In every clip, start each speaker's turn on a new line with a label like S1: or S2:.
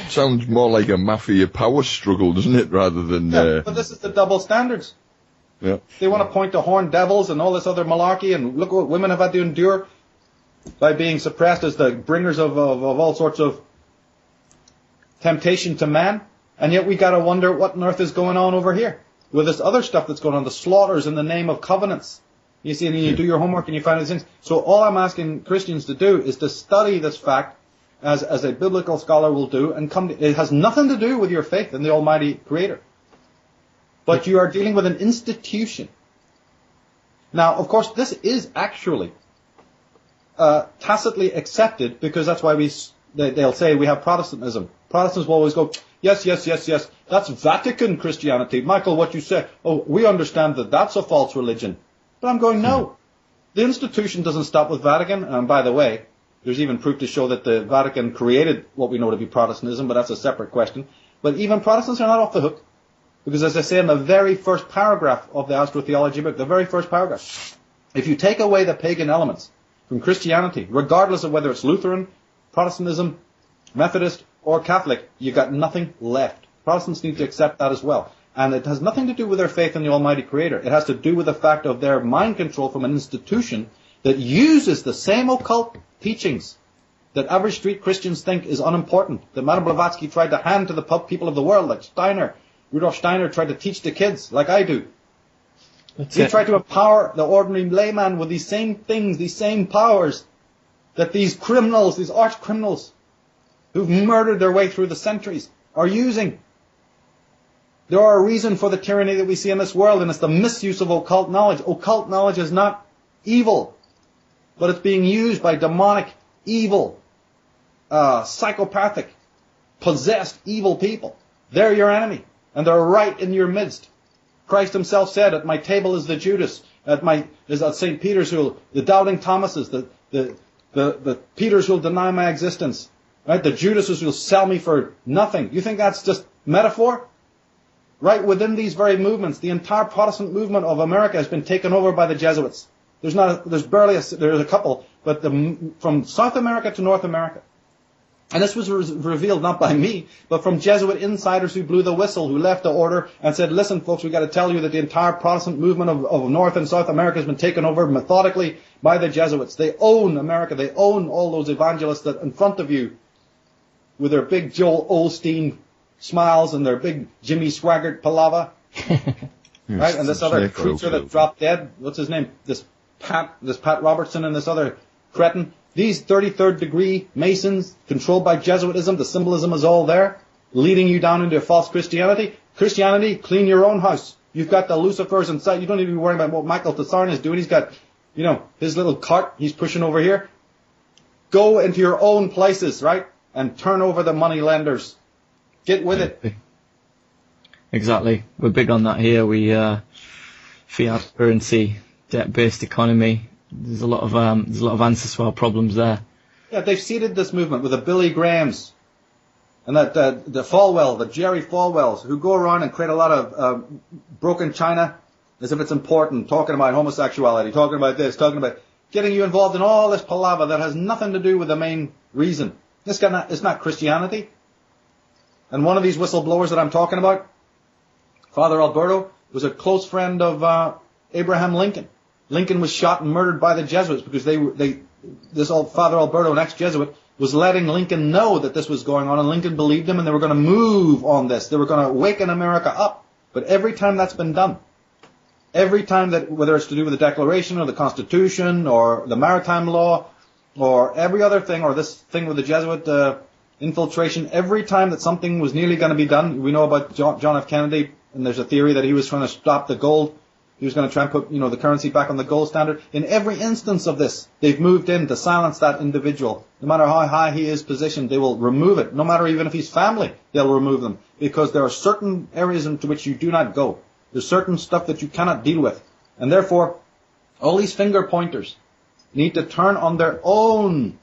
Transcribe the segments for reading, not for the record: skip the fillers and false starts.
S1: Sounds more like a mafia power struggle, doesn't it, rather than...
S2: but this is the double standards.
S1: Yeah.
S2: They want to point to horned devils and all this other malarkey, and look what women have had to endure by being suppressed as the bringers of all sorts of temptation to man. And yet we got to wonder what on earth is going on over here with this other stuff that's going on, the slaughters in the name of covenants. You see, and you do your homework and you find these things. So all I'm asking Christians to do is to study this fact as a biblical scholar will do, and it has nothing to do with your faith in the Almighty Creator. But you are dealing with an institution. Now, of course, this is actually tacitly accepted, because that's why they'll say we have Protestantism. Protestants will always go, yes, that's Vatican Christianity. Michael, what you say, we understand that that's a false religion. But I'm going, no. The institution doesn't stop with Vatican. And by the way, there's even proof to show that the Vatican created what we know to be Protestantism, but that's a separate question. But even Protestants are not off the hook. Because as I say in the very first paragraph of the Astro-Theology book, the very first paragraph, if you take away the pagan elements from Christianity, regardless of whether it's Lutheran, Protestantism, Methodist, or Catholic, you've got nothing left. Protestants need to accept that as well. And it has nothing to do with their faith in the Almighty Creator. It has to do with the fact of their mind control from an institution that uses the same occult teachings that average street Christians think is unimportant, that Madame Blavatsky tried to hand to the people of the world, like Rudolf Steiner tried to teach the kids, like I do. He tried to empower the ordinary layman with these same things, these same powers that these criminals, these arch criminals who've murdered their way through the centuries are using. There are a reason for the tyranny that we see in this world, and it's the misuse of occult knowledge. Occult knowledge is not evil, but it's being used by demonic, evil, psychopathic, possessed, evil people. They're your enemy, and they're right in your midst. Christ himself said, at my table is the Judas, is at St. Peter's the doubting Thomases, the Peters who'll deny my existence, right? The Judases who'll sell me for nothing. You think that's just metaphor? Right within these very movements, the entire Protestant movement of America has been taken over by the Jesuits. There's a couple, but from South America to North America. And this was revealed not by me, but from Jesuit insiders who blew the whistle, who left the order and said, listen, folks, we've got to tell you that the entire Protestant movement of North and South America has been taken over methodically by the Jesuits. They own America. They own all those evangelists that in front of you with their big Joel Osteen smiles and their big Jimmy Swaggart palava. Right? And this other creature that dropped dead, what's his name? This Pat Robertson and this other cretin. These 33rd degree Masons controlled by Jesuitism, the symbolism is all there, leading you down into false Christianity. Christianity, clean your own house. You've got the Lucifers inside. You don't need to be worrying about what Michael Tsarion is doing. He's got, his little cart he's pushing over here. Go into your own places, right? And turn over the money lenders. Get with it.
S3: Exactly. We're big on that here. We fiat currency, debt-based economy. There's a lot of answers to our problems there.
S2: Yeah, they've seeded this movement with the Billy Grahams and the Falwell, the Jerry Falwells, who go around and create a lot of broken china as if it's important, talking about homosexuality, talking about this, talking about getting you involved in all this palaver that has nothing to do with the main reason. It's not Christianity. And one of these whistleblowers that I'm talking about, Father Alberto, was a close friend of Abraham Lincoln. Lincoln was shot and murdered by the Jesuits because this old Father Alberto, an ex-Jesuit, was letting Lincoln know that this was going on, and Lincoln believed him, and they were going to move on this. They were going to waken America up. But every time that's been done, every time that, whether it's to do with the Declaration or the Constitution or the maritime law or every other thing, or this thing with the Jesuit infiltration, every time that something was nearly going to be done, we know about John F. Kennedy, and there's a theory that he was trying to stop the gold. He was going to try and put, the currency back on the gold standard. In every instance of this, they've moved in to silence that individual. No matter how high he is positioned, they will remove it. No matter even if he's family, they'll remove them. Because there are certain areas into which you do not go. There's certain stuff that you cannot deal with. And therefore, all these finger pointers need to turn on their own.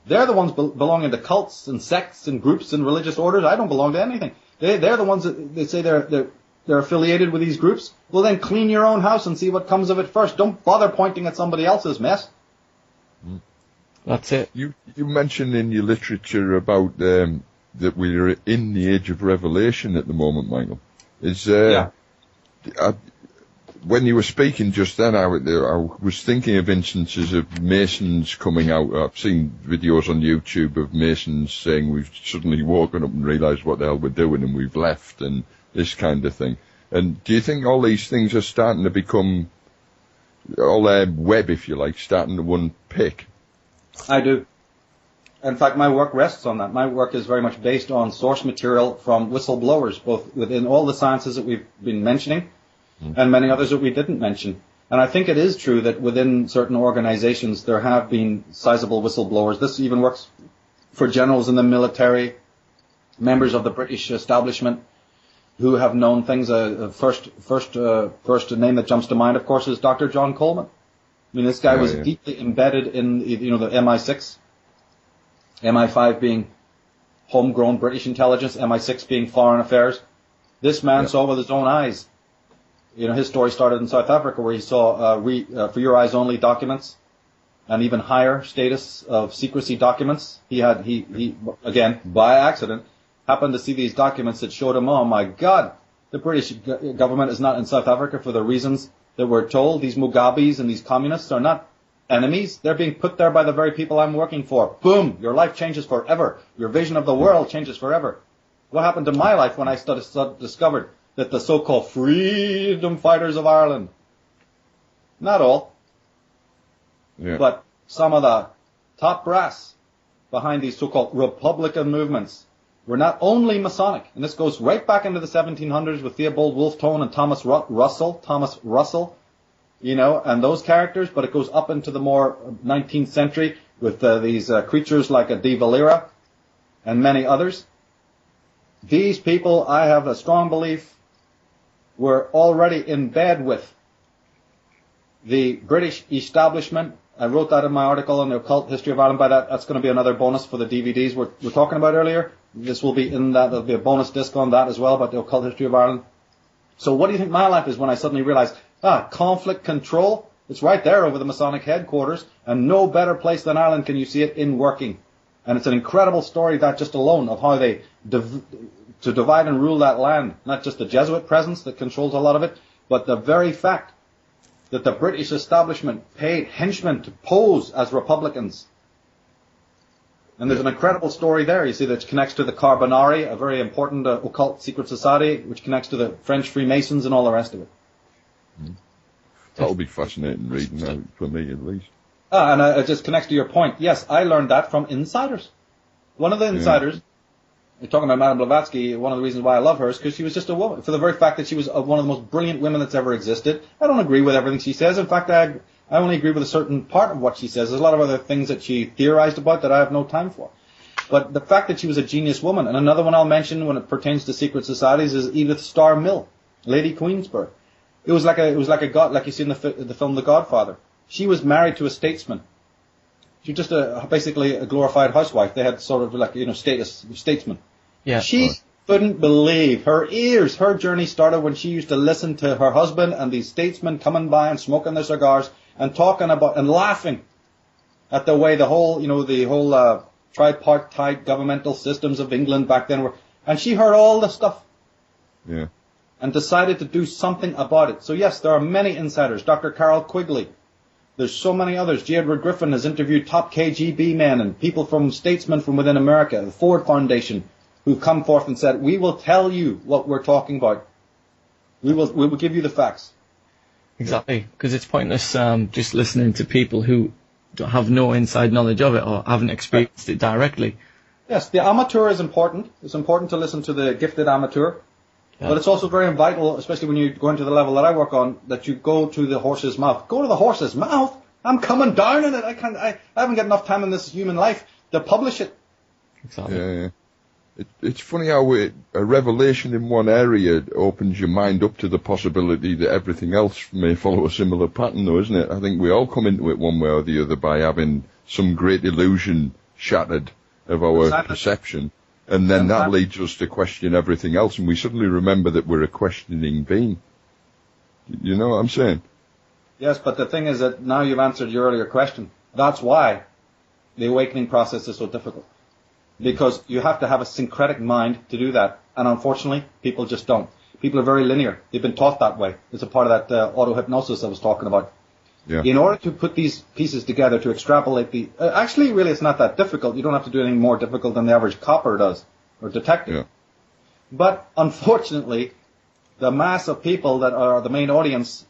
S2: They're the ones belonging to cults and sects and groups and religious orders. I don't belong to anything. They're the ones that they say they're affiliated with these groups. Well, then clean your own house and see what comes of it first. Don't bother pointing at somebody else's mess.
S3: That's it.
S1: You mentioned in your literature about that we're in the age of revelation at the moment, Michael. When you were speaking just then, I was thinking of instances of Masons coming out. I've seen videos on YouTube of Masons saying we've suddenly woken up and realised what the hell we're doing and we've left and this kind of thing. And do you think all these things are starting to become, all their web, if you like, starting to unpick?
S2: I do. In fact, my work rests on that. My work is very much based on source material from whistleblowers, both within all the sciences that we've been mentioning and many others that we didn't mention. And I think it is true that within certain organizations there have been sizable whistleblowers. This even works for generals in the military, members of the British establishment who have known things. First name that jumps to mind, of course, is Dr. John Coleman. I mean, this guy was deeply embedded in, the MI6, MI5 being homegrown British intelligence, MI6 being foreign affairs. This man saw with his own eyes. His story started in South Africa where he saw for your eyes only documents and even higher status of secrecy documents. He again, by accident, happened to see these documents that showed him, oh my God, the British government is not in South Africa for the reasons that we're told. These Mugabes and these communists are not enemies. They're being put there by the very people I'm working for. Boom! Your life changes forever. Your vision of the world changes forever. What happened to my life when I discovered that the so-called freedom fighters of Ireland, not all, but some of the top brass behind these so-called Republican movements were not only Masonic, and this goes right back into the 1700s with Theobald Wolfe-Tone and Thomas Russell, and those characters, but it goes up into the more 19th century with these creatures like a De Valera and many others. These people, I have a strong belief, were already in bed with the British establishment. I wrote that in my article on the occult history of Ireland. That's going to be another bonus for the DVDs we're talking about earlier. This will be in that. There'll be a bonus disc on that as well about the occult history of Ireland. So what do you think my life is when I suddenly realize, conflict control, it's right there over the Masonic headquarters, and no better place than Ireland can you see it in working. And it's an incredible story, that just alone, of how they to divide and rule that land, not just the Jesuit presence that controls a lot of it, but the very fact that the British establishment paid henchmen to pose as Republicans. And there's an incredible story there, you see, that connects to the Carbonari, a very important occult secret society, which connects to the French Freemasons and all the rest of it.
S1: That'll be fascinating reading, for me at least.
S2: And it just connects to your point. Yes, I learned that from insiders. One of the insiders, you're talking about Madame Blavatsky, one of the reasons why I love her is because she was just a woman. For the very fact that she was one of the most brilliant women that's ever existed. I don't agree with everything she says. In fact, I only agree with a certain part of what she says. There's a lot of other things that she theorized about that I have no time for. But the fact that she was a genius woman, and another one I'll mention when it pertains to secret societies is Edith Starr Mill, Lady Queensberry. It was like a god, like you see in the film The Godfather. She was married to a statesman. She was just basically a glorified housewife. They had sort of like, status, statesman. Yeah. She couldn't believe her ears. Her journey started when she used to listen to her husband and these statesmen coming by and smoking their cigars and talking about and laughing at the way the whole tripartite governmental systems of England back then were. And she heard all the stuff.
S1: Yeah.
S2: And decided to do something about it. So yes, there are many insiders. Dr. Carol Quigley. There's so many others. J. Edward Griffin has interviewed top KGB men and people from statesmen from within America, the Ford Foundation, who've come forth and said, we will tell you what we're talking about. We will give you the facts.
S3: Exactly, because it's pointless just listening to people who have no inside knowledge of it or haven't experienced it directly.
S2: Yes, the amateur is important. It's important to listen to the gifted amateur. Yeah. But it's also very vital, especially when you go into the level that I work on, that you go to the horse's mouth. Go to the horse's mouth. I'm coming down on it. I haven't got enough time in this human life to publish it.
S3: Exactly.
S1: Yeah. It's funny how a revelation in one area opens your mind up to the possibility that everything else may follow a similar pattern, though, isn't it? I think we all come into it one way or the other by having some great illusion shattered of our perception. And then that leads us to question everything else, and we suddenly remember that we're a questioning being. You know what I'm saying?
S2: Yes, but the thing is that now you've answered your earlier question. That's why the awakening process is so difficult. because you have to have a syncretic mind to do that. And unfortunately, people just don't. People are very linear. They've been taught that way. It's a part of that auto-hypnosis I was talking about.
S1: Yeah.
S2: In order to put these pieces together, to extrapolate the... actually, really, it's not that difficult. You don't have to do anything more difficult than the average copper does, or detective.
S1: Yeah.
S2: But, unfortunately, the mass of people that are the main audience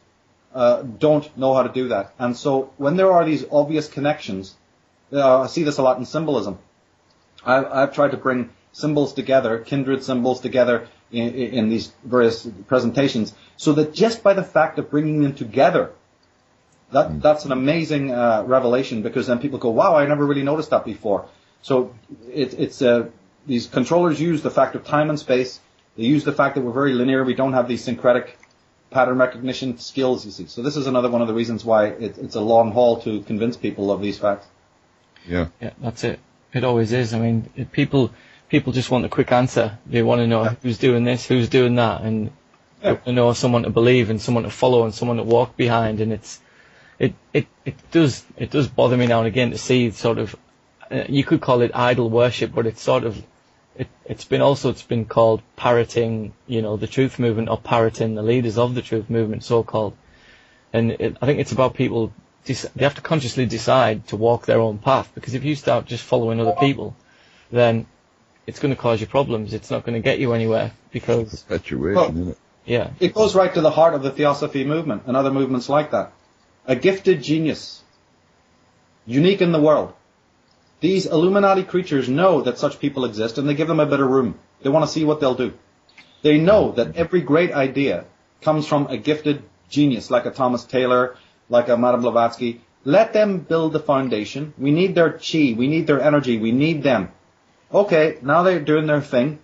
S2: don't know how to do that. And so, when there are these obvious connections, I see this a lot in symbolism. I've tried to bring symbols together, kindred symbols together in these various presentations, so that just by the fact of bringing them together, that's an amazing revelation, because then people go, wow, I never really noticed that before. So it's these controllers use the fact of time and space. They use the fact that we're very linear. We don't have these syncretic pattern recognition skills, you see. So this is another one of the reasons why it's a long haul to convince people of these facts.
S1: Yeah.
S3: Yeah, that's it. It always is. I mean, people just want a quick answer. They want to know who's doing this, who's doing that, and they want to know someone to believe and someone to follow and someone to walk behind. And it does bother me now and again to see sort of, you could call it idol worship, but it's sort of, it's been called parroting, the truth movement, or parroting the leaders of the truth movement, so-called. And I think it's about people, they have to consciously decide to walk their own path, because if you start just following other people, then it's going to cause you problems. It's not going to get you anywhere, because...
S1: Perpetuation, isn't it?
S3: Yeah.
S2: It goes right to the heart of the Theosophy movement and other movements like that. A gifted genius, unique in the world. These Illuminati creatures know that such people exist, and they give them a bit of room. They want to see what they'll do. They know that every great idea comes from a gifted genius, like a Thomas Taylor, like a Madame Blavatsky. Let them build the foundation. We need their chi. We need their energy. We need them. Okay, now they're doing their thing,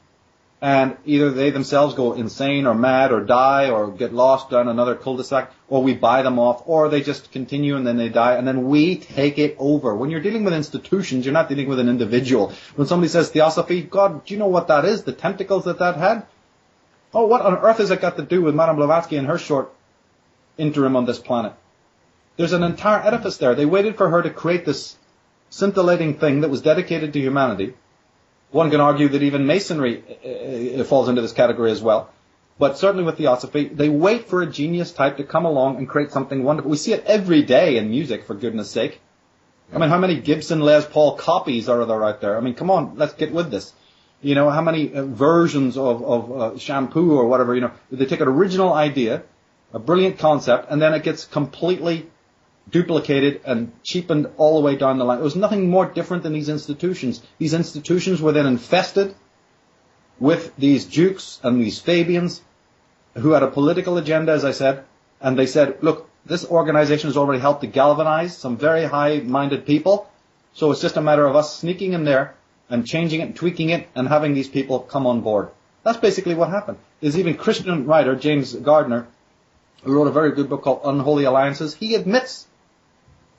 S2: and either they themselves go insane or mad or die or get lost down another cul-de-sac, or we buy them off, or they just continue and then they die, and then we take it over. When you're dealing with institutions, you're not dealing with an individual. When somebody says Theosophy, God, do you know what that is? The tentacles that had? Oh, what on earth has it got to do with Madame Blavatsky and her short interim on this planet? There's an entire edifice there. They waited for her to create this scintillating thing that was dedicated to humanity. One can argue that even Masonry falls into this category as well. But certainly with Theosophy, they wait for a genius type to come along and create something wonderful. We see it every day in music, for goodness sake. I mean, how many Gibson Les Paul copies are there out there? I mean, come on, let's get with this. How many versions of shampoo or whatever, they take an original idea, a brilliant concept, and then it gets completely duplicated and cheapened all the way down the line. It was nothing more different than these institutions. These institutions were then infested with these dukes and these Fabians who had a political agenda, as I said, and they said, look, this organization has already helped to galvanize some very high-minded people, so it's just a matter of us sneaking in there and changing it and tweaking it and having these people come on board. That's basically what happened. There's even Christian writer James Gardner, who wrote a very good book called Unholy Alliances. He admits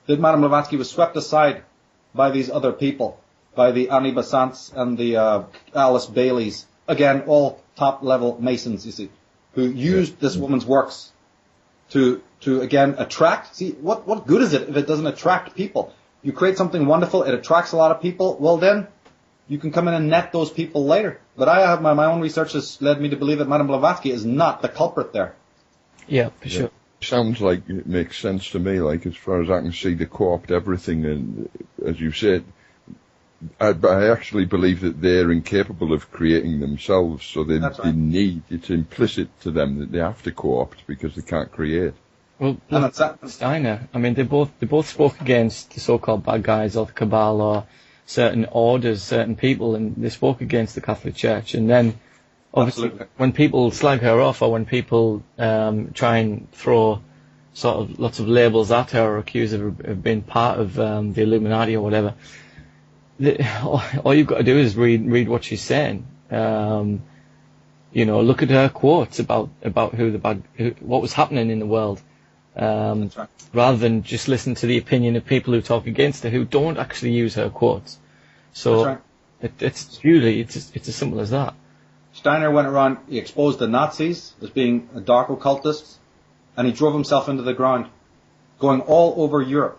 S2: that Madame Blavatsky was swept aside by these other people, by the Annie Besants and the Alice Baileys. Again, all top-level Masons, you see, who used this woman's works to again, attract. See, what good is it if it doesn't attract people? You create something wonderful, it attracts a lot of people, well then, you can come in and net those people later. But I have my own research has led me to believe that Madame Blavatsky is not the culprit there.
S3: Yeah, for sure.
S1: Sounds like it makes sense to me, like as far as I can see, they co-opt everything, and as you said, I actually believe that they're incapable of creating themselves, so they need, it's implicit to them that they have to co-opt because they can't create.
S3: Well, Steiner, I mean, they both spoke against the so-called bad guys or the cabal or certain orders, certain people, and they spoke against the Catholic Church, and then obviously, when people slag her off or when people try and throw sort of lots of labels at her or accuse her of being part of the Illuminati or whatever, all you've got to do is read what she's saying. Look at her quotes about what was happening in the world, rather than just listen to the opinion of people who talk against her who don't actually use her quotes. So it's usually it's as simple as that.
S2: Steiner went around, he exposed the Nazis as being dark occultists, and he drove himself into the ground, going all over Europe,